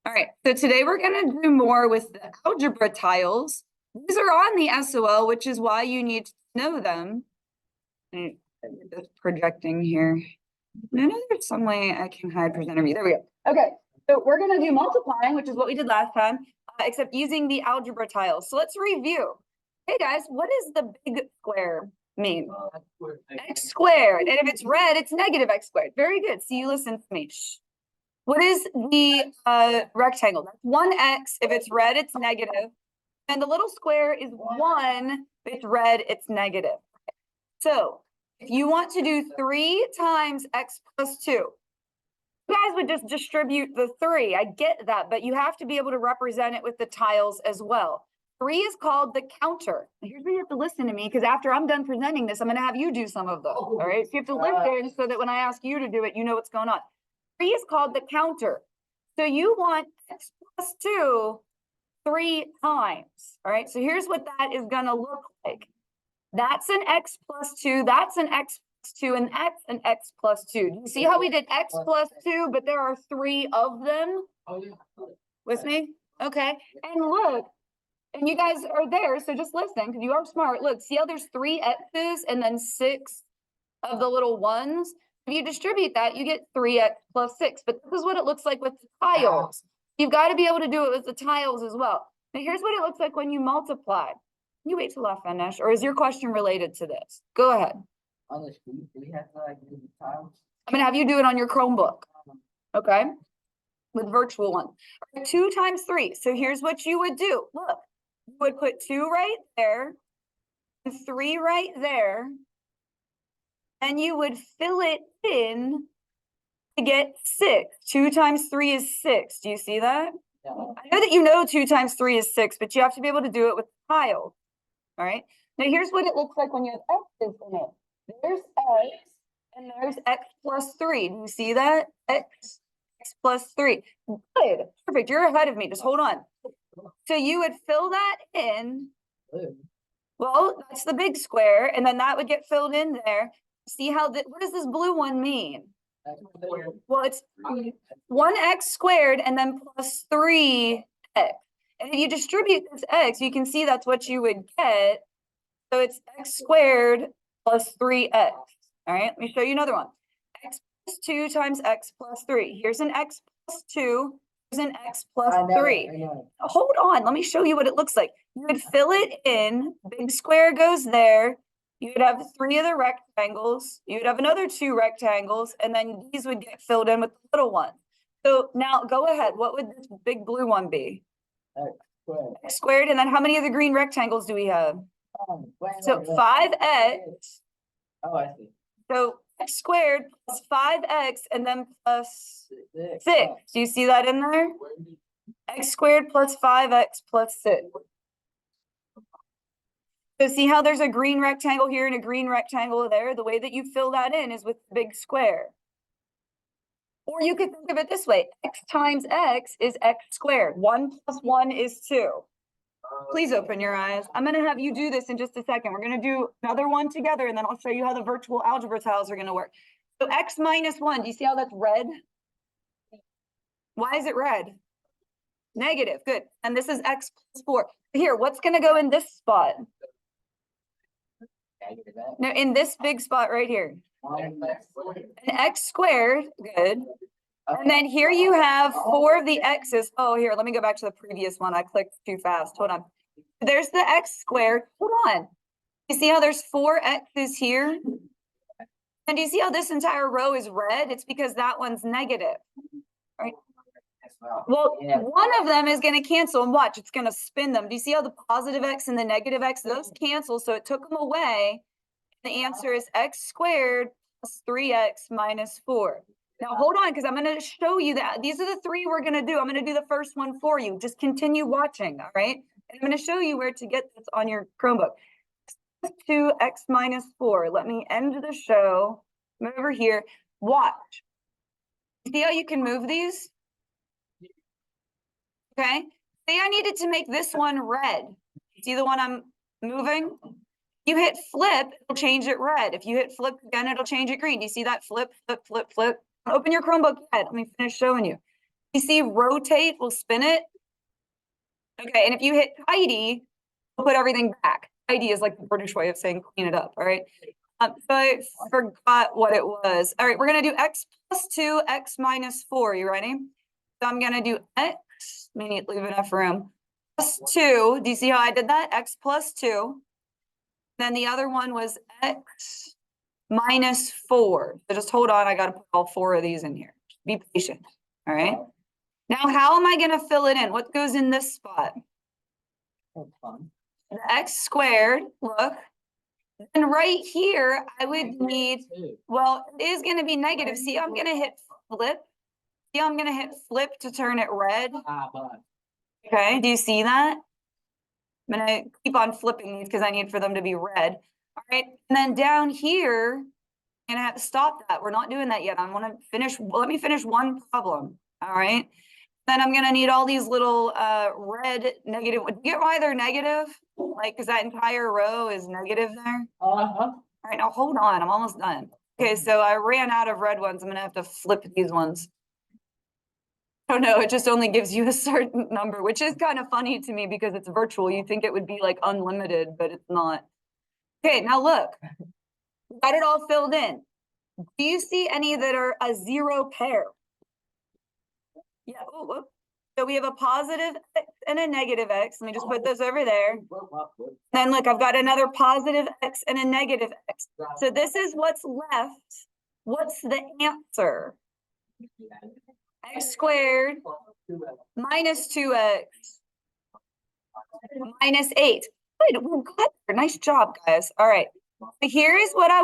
All right, so today we're going to do more with the algebra tiles. These are on the SOL, which is why you need to know them. Just projecting here. I know there's some way I can hide presenter view. There we go. Okay, so we're going to do multiplying, which is what we did last time, except using the algebra tiles. So let's review. Hey guys, what does the big square mean? X squared. And if it's red, it's negative x squared. Very good. So you listen to me. Shh. What is the rectangle? That's 1x. If it's red, it's negative. And the little square is 1. If it's red, it's negative. So if you want to do 3 times x plus 2, you guys would just distribute the 3. I get that, but you have to be able to represent it with the tiles as well. 3 is called the counter. Here's where you have to listen to me, because after I'm done presenting this, I'm going to have you do some of those. All right. So you have to listen so that when I ask you to do it, you know what's going on. 3 is called the counter. So you want x plus 2 3 times. All right. So here's what that is going to look like. That's an x plus 2. That's an x plus 2. And that's an x plus 2. Do you see how we did x plus 2, but there are 3 of them? With me? Okay. And look, and you guys are there, so just listen, because you are smart. Look, see how there's 3 x's and then 6 of the little ones? If you distribute that, you get 3x plus 6. But this is what it looks like with the tiles. You've got to be able to do it with the tiles as well. Now, here's what it looks like when you multiply. Can you wait till I finish? Or is your question related to this? Go ahead. On the street, do we have to do the tiles? I'm going to have you do it on your Chromebook. Okay? With virtual one. 2 times 3. So here's what you would do. Look, you would put 2 right there, and 3 right there. And you would fill it in to get 6. 2 times 3 is 6. Do you see that? Yeah. I know that you know 2 times 3 is 6, but you have to be able to do it with tiles. All right. Now here's what it looks like when you have x's in it. There's x, and there's x plus 3. Do you see that? X plus 3. Good. Perfect. You're ahead of me. Just hold on. So you would fill that in. Well, that's the big square, and then that would get filled in there. See how what does this blue one mean? Well, it's 1x squared and then plus 3x. And if you distribute this x, you can see that's what you would get. So it's x squared plus 3x. All right, let me show you another one. X plus 2 times x plus 3. Here's an x plus 2. Here's an x plus 3. Hold on, let me show you what it looks like. You would fill it in. Big square goes there. You would have 3 of the rectangles. You would have another 2 rectangles, and then these would get filled in with the little one. So now go ahead. What would this big blue one be? X squared. X squared. And then how many of the green rectangles do we have? So 5x. Oh, I see. So x squared plus 5x and then plus 6. 6. Do you see that in there? X squared plus 5x plus 6. So see how there's a green rectangle here and a green rectangle there? The way that you fill that in is with the big square. Or you could think of it this way. X times x is x squared. 1 plus 1 is 2. Please open your eyes. I'm going to have you do this in just a second. We're going to do another one together, and then I'll show you how the virtual algebra tiles are going to work. So x minus 1, do you see how that's red? Why is it red? Negative. Good. And this is x plus 4. Here, what's going to go in this spot? No, in this big spot right here. An x squared. Good. And then here you have 4 of the x's. Oh, here, let me go back to the previous one. I clicked too fast. Hold on. There's the x squared. Hold on. You see how there's 4 x's here? And do you see how this entire row is red? It's because that one's negative. Right? Well, one of them is going to cancel, and watch, it's going to spin them. Do you see how the positive x and the negative x, those cancel? So it took them away. The answer is x squared plus 3x minus 4. Now, hold on, because I'm going to show you that. These are the 3 we're going to do. I'm going to do the first one for you. Just continue watching, all right? And I'm going to show you where to get this on your Chromebook. 2x minus 4. Let me end the show. Come over here. Watch. See how you can move these? Okay. Say I needed to make this one red. See the one I'm moving? You hit flip, it'll change it red. If you hit flip again, it'll change it green. Do you see that? Flip, flip, flip, flip. Open your Chromebook yet. Let me finish showing you. You see rotate will spin it. Okay, and if you hit tidy, we'll put everything back. Tidy is like the British way of saying clean it up, all right? So I forgot what it was. All right, we're gonna do x plus 2, x minus 4. You ready? So I'm gonna do x, we need to leave enough room. Plus 2, do you see how I did that? X plus 2. Then the other one was x minus 4. So just hold on, I gotta put all 4 of these in here. Be patient, all right? Now, how am I gonna fill it in? What goes in this spot? That's fun. The x squared, look. And right here, I would need, Two. well, it is gonna be negative. See, I'm gonna hit flip. See, I'm gonna hit flip to turn it red. But. Okay, do you see that? I'm gonna keep on flipping these because I need for them to be red. All right, and then down here, I'm gonna have to stop that. We're not doing that yet. I wanna finish, let me finish one problem, all right? Then I'm gonna need all these little red negative, do you get why they're negative? Like, cause that entire row is negative there. Uh-huh. All right, now hold on, I'm almost done. Okay, so I ran out of red ones. I'm gonna have to flip these ones. Oh no, it just only gives you a certain number, which is kind of funny to me because it's virtual. You think it would be like unlimited, but it's not. Okay, now look, got it all filled in. Do you see any that are a 0 pair? Yeah, oh, whoop. So we have a positive x and a negative x. Let me just put those over there. Then look, I've got another positive x and a negative x. So this is what's left. What's the answer? X squared minus 2x minus 8. Good, we got there. Nice job, guys. All right. Here is what I